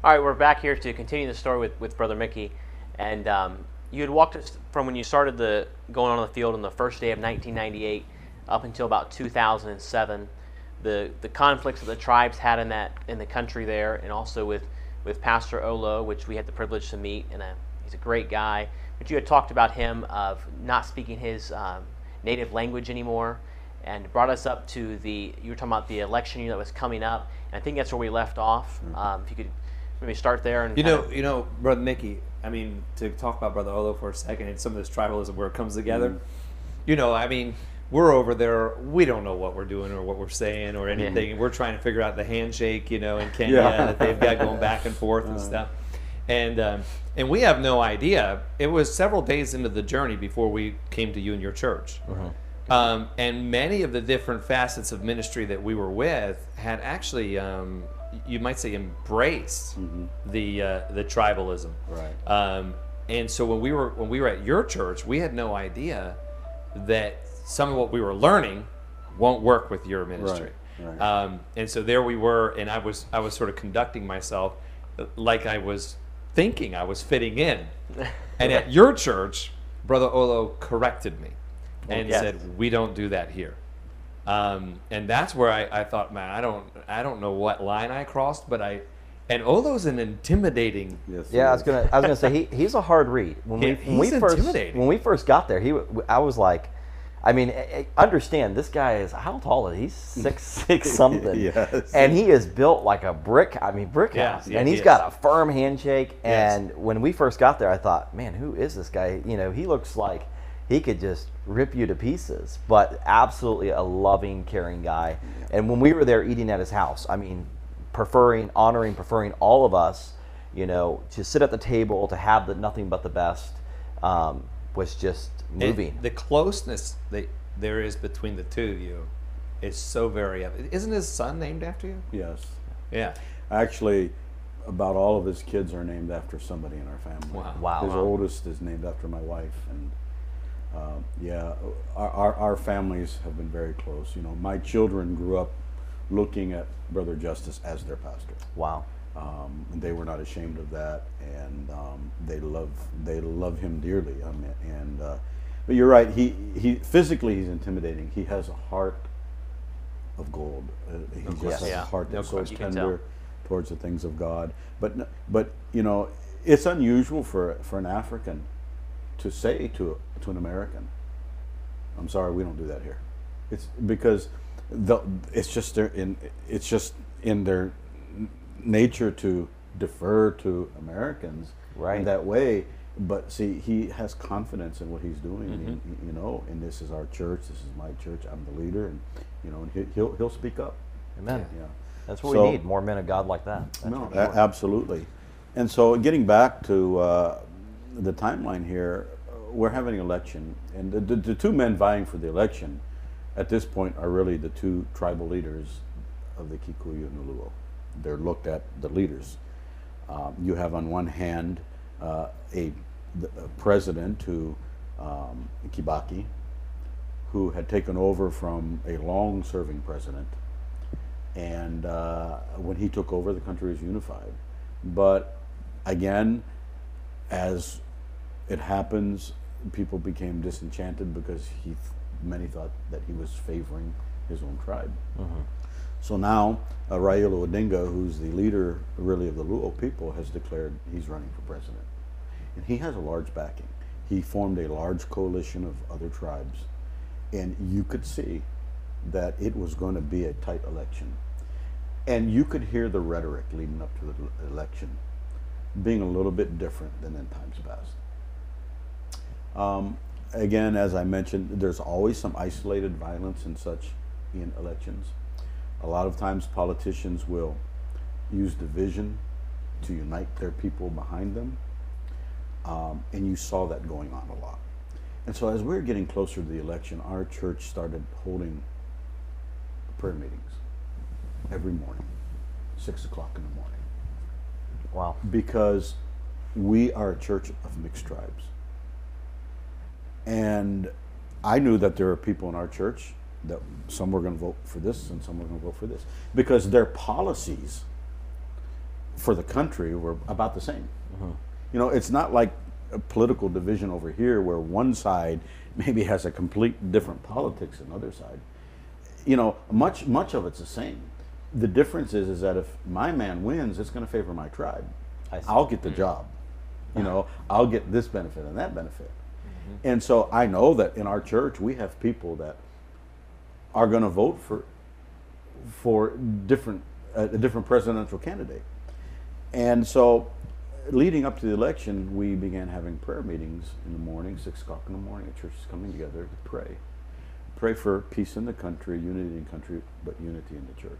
All right, we're back here to continue the story with Brother Mickey, and you had walked us from when you started going on the field on the first day of 1998 up until about 2007, the conflicts that the tribes had in the country there, and also with Pastor Olo, which we had the privilege to meet, and he's a great guy. But you had talked about him of not speaking his native language anymore, and brought us up to you were talking about the election year that was coming up, and I think that's where we left off. If you could maybe start there. And you know, Brother Mickey, I mean, to talk about Brother Olo for a second and some of this tribalism where it comes together, you know, I mean, we're over there, we don't know what we're doing or what we're saying or anything, and we're trying to figure out the handshake, you know, in Kenya that they've got going back and forth and stuff. And we have no idea. It was several days into the journey before we came to you and your church. And many of the different facets of ministry that we were with had actually, you might say, embraced the tribalism. Right. And so when we were at your church, we had no idea that some of what we were learning won't work with your ministry. Right. And so there we were, and I was sort of conducting myself like I was thinking I was fitting in. And at your church, Brother Olo corrected me and said, "We don't do that here." And that's where I thought, man, I don't know what line I crossed, but and Olo's an intimidating. Yes, Yeah, I was gonna say he's a hard read. He's intimidating. When we first got there, I was like, I mean, understand this guy is, how tall is he? He's 6'6" something. Yes. And he is built like a brick house. Yeah, and he's got a firm handshake. And when we first got there, I thought, man, who is this guy? You know, he looks like he could just rip you to pieces, but absolutely a loving, caring guy. And when we were there eating at his house, I mean, preferring all of us, you know, to sit at the table, to have nothing but the best, was just moving. And the closeness that there is between the two of you is so very evident. Isn't his son named after you? Yes. Yeah. Actually, about all of his kids are named after somebody in our family. Wow. His oldest is named after my wife, and our families have been very close. You know, my children grew up looking at Brother Justice as their pastor. Wow. And they were not ashamed of that, and they love him dearly. But you're right. He physically he's intimidating. He has a heart of gold. He just has a heart that's so tender towards the things of God. But you know, it's unusual for an African to say to an American, "I'm sorry, we don't do that here." It's because it's just in their nature to defer to Americans in that way. But see, he has confidence in what he's doing. You know, and this is our church. This is my church. I'm the leader, and you know, and he'll speak up. Amen. Yeah. That's what we need, more men of God like that. That's absolutely. And so, getting back to the timeline here, we're having an election, and the two men vying for the election at this point are really the two tribal leaders of the Kikuyu and Luo. They're looked at the leaders. You have on one hand a president who, Kibaki, who had taken over from a long-serving president, and when he took over, the country was unified. But again, as it happens, people became disenchanted because many thought that he was favoring his own tribe. So now, Raila Odinga, who's the leader really of the Luo people, has declared he's running for president. And he has a large backing. He formed a large coalition of other tribes. And you could see that it was going to be a tight election. And you could hear the rhetoric leading up to the election being a little bit different than in times past. Again, as I mentioned, there's always some isolated violence and such in elections. A lot of times politicians will use division to unite their people behind them. And you saw that going on a lot. And so as we were getting closer to the election, our church started holding prayer meetings every morning, 6 o'clock in the morning. Wow. Because we are a church of mixed tribes. And I knew that there were people in our church that some were going to vote for this and some were going to vote for this, because their policies for the country were about the same. You know, it's not like a political division over here where one side maybe has a complete different politics than the other side. You know, much of it's the same. The difference is that if my man wins, it's going to favor my tribe. I'll get the job. You know, I'll get this benefit and that benefit. And so I know that in our church we have people that are going to vote for different a different presidential candidate. And so leading up to the election, we began having prayer meetings in the morning, 6 o'clock in the morning, churches coming together to pray. Pray for peace in the country, unity in the country, but unity in the church.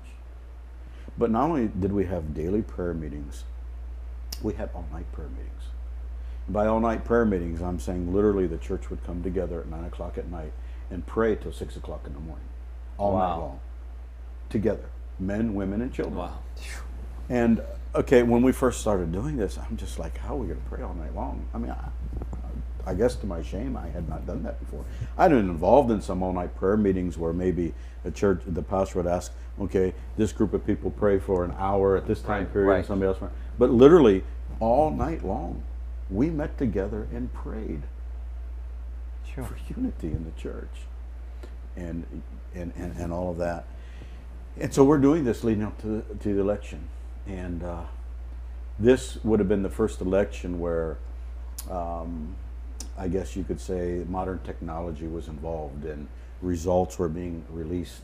But not only did we have daily prayer meetings, we had all-night prayer meetings. By all-night prayer meetings, I'm saying literally the church would come together at 9 o'clock at night and pray till 6 o'clock in the morning, all night long, together, men, women, and children. Wow. And okay, when we first started doing this, I'm just like, how are we going to pray all night long? I mean, I guess to my shame, I had not done that before. I'd been involved in some all-night prayer meetings where maybe a church, the pastor would ask, okay, this group of people pray for an hour at this time period, and somebody else. But literally, all night long, we met together and prayed for unity in the church and all of that. And so we're doing this leading up to the election. And this would have been the first election where I guess you could say modern technology was involved and results were being released,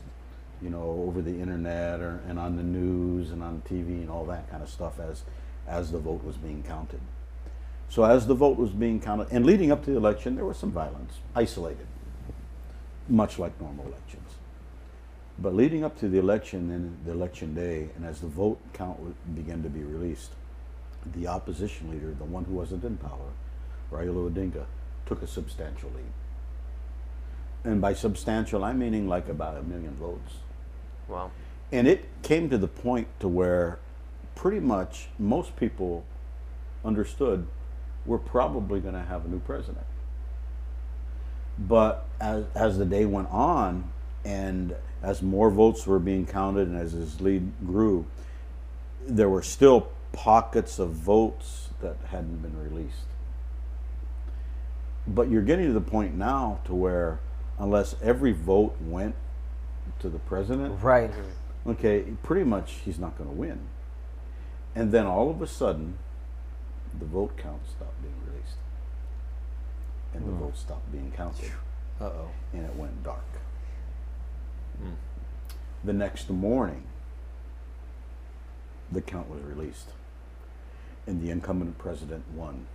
you know, over the internet and on the news and on TV and all that kind of stuff as the vote was being counted. So as the vote was being counted, and leading up to the election, there was some violence, isolated, much like normal elections. But leading up to the election and the election day, and as the vote count began to be released, the opposition leader, the one who wasn't in power, Raila Odinga, took a substantial lead. And by substantial, I'm meaning like about 1 million votes. Wow. And it came to the point to where pretty much most people understood we're probably going to have a new president. But as the day went on, and as more votes were being counted and as his lead grew, there were still pockets of votes that hadn't been released. But you're getting to the point now to where unless every vote went to the president, Right. okay, pretty much he's not going to win. And then all of a sudden, the vote count stopped being released. And the votes stopped being counted. Uh-oh. And it went dark. The next morning, the count was released. And the incumbent president won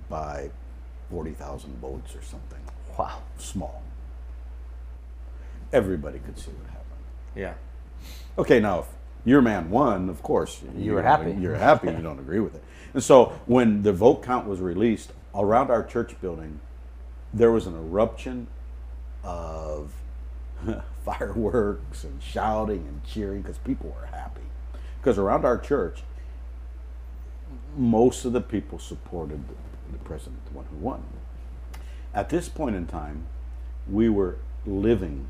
by 40,000 votes or something. Wow. Small. Everybody could see what happened. Yeah. Okay, now if your man won, of course You were happy. You're happy. You don't agree with it. And so when the vote count was released around our church building, there was an eruption of fireworks and shouting and cheering because people were happy. Because around our church, most of the people supported the president, the one who won. At this point in time, we were living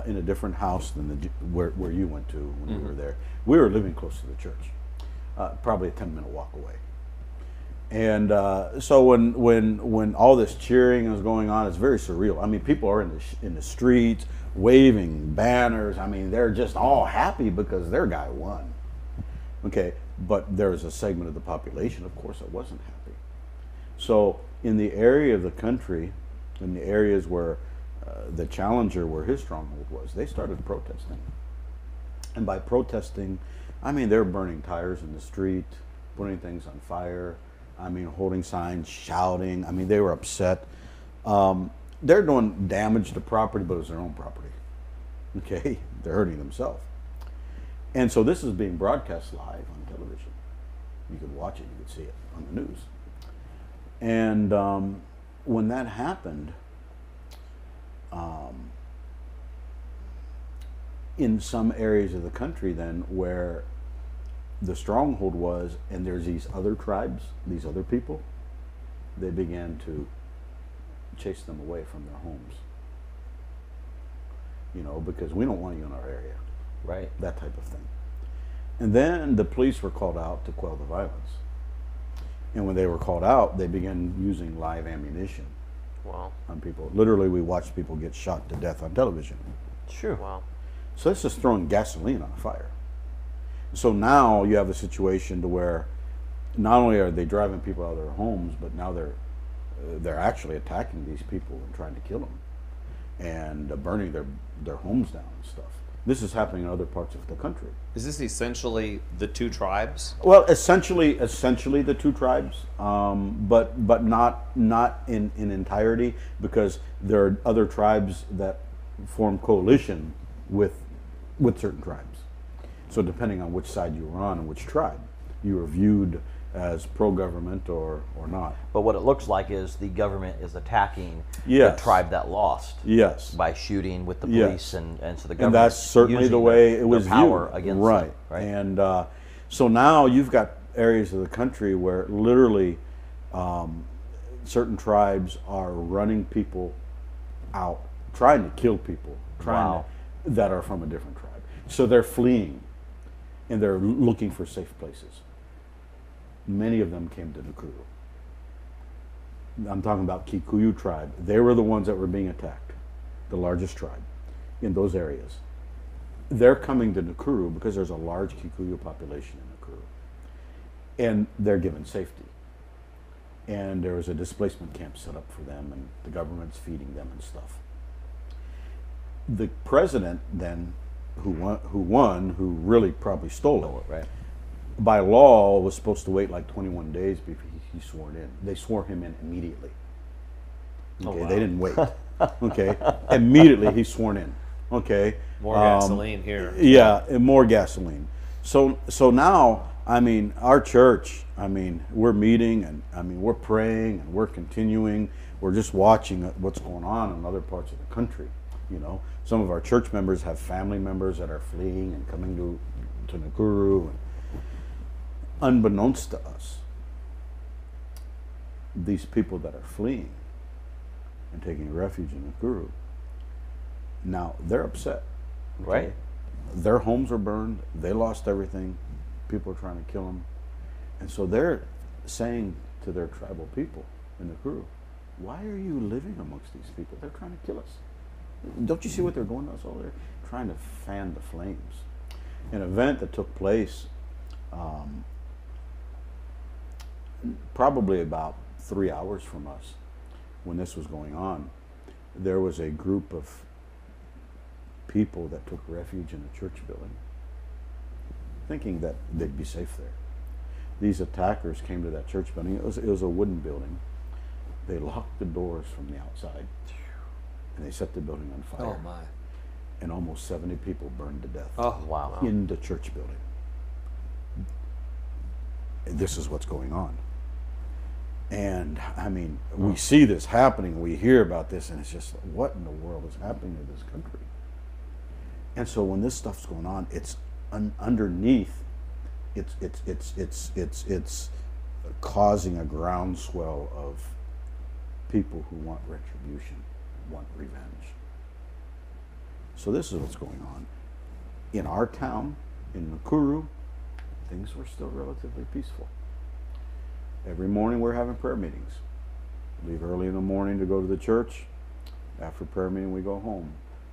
in a different house than where you went to when you were there. We were living close to the church, probably a 10-minute walk away. And so when all this cheering is going on, it's very surreal. I mean, people are in the streets waving banners. I mean, they're just all happy because their guy won. Okay, but there's a segment of the population, of course, that wasn't happy. So in the area of the country, in the areas where the challenger, where his stronghold was, they started protesting. And by protesting, I mean, they're burning tires in the street, putting things on fire, I mean, holding signs, shouting. I mean, they were upset. They're doing damage to property, but it was their own property. Okay, they're hurting themselves. And so this is being broadcast live on television. You could watch it, you could see it on the news. And when that happened, in some areas of the country then where the stronghold was, and there's these other tribes, these other people, they began to chase them away from their homes. You know, because we don't want you in our area. Right. That type of thing. And then the police were called out to quell the violence. And when they were called out, they began using live ammunition Wow. on people. Literally, we watched people get shot to death on television. Sure. Wow. So this is throwing gasoline on a fire. So now you have a situation to where not only are they driving people out of their homes, but now they're actually attacking these people and trying to kill them, and burning their homes down and stuff. This is happening in other parts of the country. Is this essentially the two tribes? Well, essentially the two tribes, but not in entirety, because there are other tribes that form coalition with certain tribes. So depending on which side you were on and which tribe, you were viewed as pro-government or not. But what it looks like is the government is attacking Yes. the tribe that lost. Yes. By shooting with the Yes. police, and so the government. And that's certainly the way it was power viewed. against right. them, right. And so now you've got areas of the country where literally certain tribes are running people out, trying to kill people, Wow. that are from a different tribe. So they're fleeing, and they're looking for safe places. Many of them came to Nakuru. I'm talking about Kikuyu tribe. They were the ones that were being attacked, the largest tribe in those areas. They're coming to Nakuru because there's a large Kikuyu population in Nakuru, and they're given safety. And there was a displacement camp set up for them, and the government's feeding them and stuff. The president then, who who really probably stole it, Right. by law was supposed to wait like 21 days before he sworn in. They swore him in immediately. Okay, wow. they didn't wait. Okay, immediately he's sworn in. Okay, More gasoline here. Yeah, and more gasoline. So now, I mean, our church, I mean, we're meeting, and I mean, we're praying, and we're continuing. We're just watching what's going on in other parts of the country. You know, some of our church members have family members that are fleeing and coming to Nakuru. And unbeknownst to us, these people that are fleeing and taking refuge in Nakuru, now they're upset. Okay? Right. Their homes are burned. They lost everything. People are trying to kill them. And so they're saying to their tribal people in Nakuru, why are you living amongst these people? They're trying to kill us. Don't you see what they're doing to us over there? Trying to fan the flames. An event that took place probably about 3 hours from us when this was going on, there was a group of people that took refuge in a church building, thinking that they'd be safe there. These attackers came to that church building. It was a wooden building. They locked the doors from the outside, and they set the building on fire. Oh my. And almost 70 people burned to death Oh Wow. in the church building. This is what's going on. And I mean, we see this happening, we hear about this, and it's just, what in the world is happening to this country? And so when this stuff's going on, it's underneath, it's causing a groundswell of people who want retribution, want revenge. So this is what's going on. In our town, in Nakuru, things were still relatively peaceful. Every morning we're having prayer meetings. Leave early in the morning to go to the church. After prayer meeting we go home.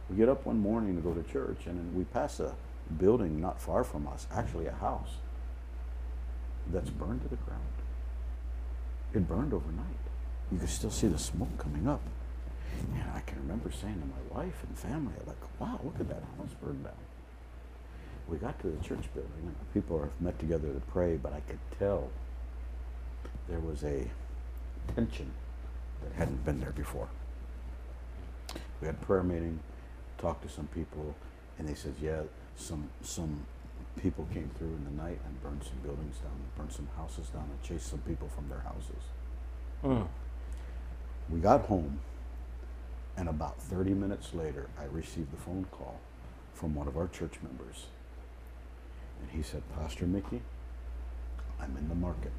We get up one morning to go to church, and then we pass a building not far from us, actually a house, that's burned to the ground. It burned overnight. You can still see the smoke coming up. And I can remember saying to my wife and family, like, wow, look at that house burned down. We got to the church building, and people are met together to pray, but I could tell there was a tension that hadn't been there before. We had a prayer meeting, talked to some people, and they said, yeah, some people came through in the night and burned some buildings down, burned some houses down, and chased some people from their houses. We got home, and about 30 minutes later, I received a phone call from one of our church members. And he said, Pastor Mickey, I'm in the market,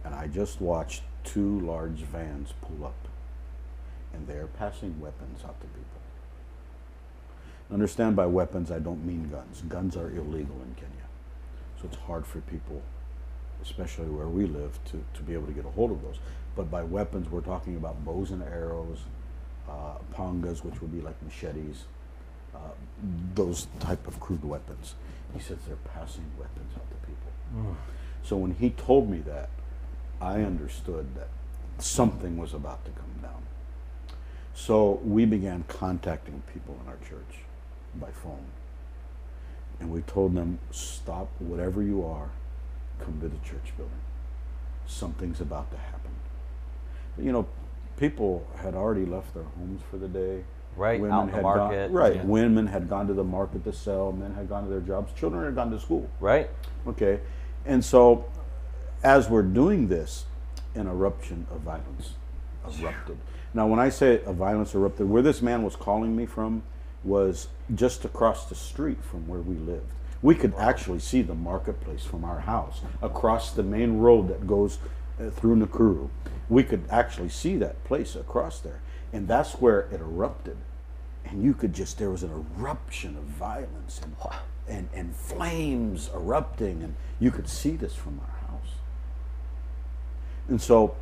and I just watched 2 large vans pull up, and they are passing weapons out to people. Understand, by weapons, I don't mean guns. Guns are illegal in Kenya. so it's hard for people, especially where we live, to be able to get a hold of those. But by weapons, we're talking about bows and arrows, pangas, which would be like machetes, those type of crude weapons. He says they're passing weapons out to people. So when he told me that, I understood that something was about to come down. So we began contacting people in our church by phone. And we told them, stop whatever you are, come to the church building. Something's about to happen. You know, people had already left their homes for the day. Right, Women out in the had market. Right, Yeah. women had gone to the market to sell, men had gone to their jobs, children had gone to school. Right. Okay, and so as we're doing this, an eruption of violence erupted. Now, when I say a violence erupted, where this man was calling me from was just across the street from where we lived. We could actually see the marketplace from our house across the main road that goes through Nakuru. We could actually see that place across there, and that's where it erupted. And you could just, there was an eruption of violence and flames erupting, and you could see this from our house. And so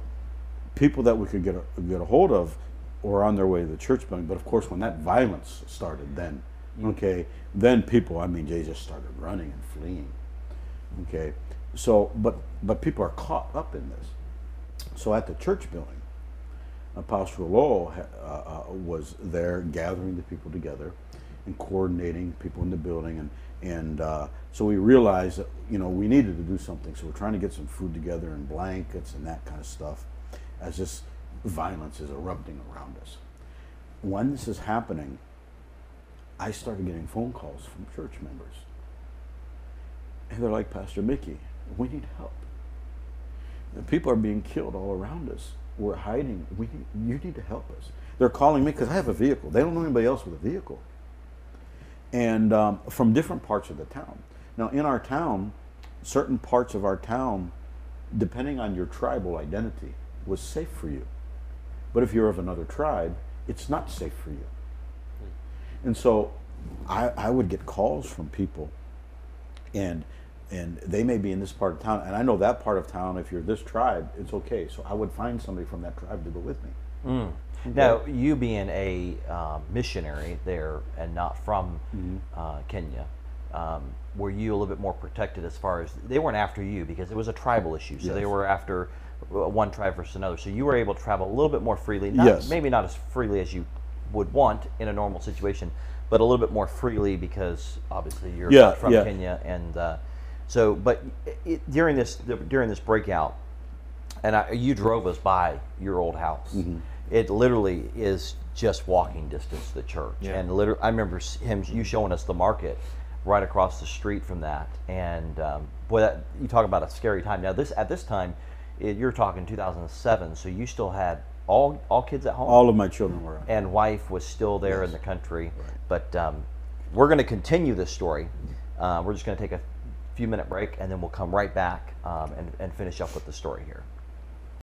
people that we could get a hold of were on their way to the church building. But of course, when that violence started, then, okay, then people, I mean, they just started running and fleeing. Okay, so, but people are caught up in this. So at the church building, Apostle Lowell was there gathering the people together and coordinating people in the building, and so we realized that, you know, we needed to do something. So we're trying to get some food together and blankets and that kind of stuff as this violence is erupting around us. When this is happening, I started getting phone calls from church members, and they're like, Pastor Mickey, we need help. The people are being killed all around us. We're hiding. You need to help us. They're calling me because I have a vehicle. They don't know anybody else with a vehicle. And from different parts of the town. Now, in our town, certain parts of our town, depending on your tribal identity, was safe for you. But if you're of another tribe, it's not safe for you. And so I would get calls from people, and they may be in this part of town, and I know that part of town, if you're this tribe, it's okay. So I would find somebody from that tribe to go with me. Okay. Now, you being a missionary there and not from Kenya, were you a little bit more protected as far as, they weren't after you because it was a tribal issue, so they were after one tribe versus another. So you were able to travel a little bit more freely, maybe not as freely as you would want in a normal situation, but a little bit more freely because obviously you're not from Kenya, and so. But during this breakout, and you drove us by your old house. It literally is just walking distance to the church, and literally, I remember you showing us the market right across the street from that, and boy, you talk about a scary time. Now, at this time, you're talking 2007, so you still had all kids at home. All of my children were. And wife was still there in the country. Right. But we're going to continue this story. We're just going to take a few minute break, and then we'll come right back and finish up with the story here.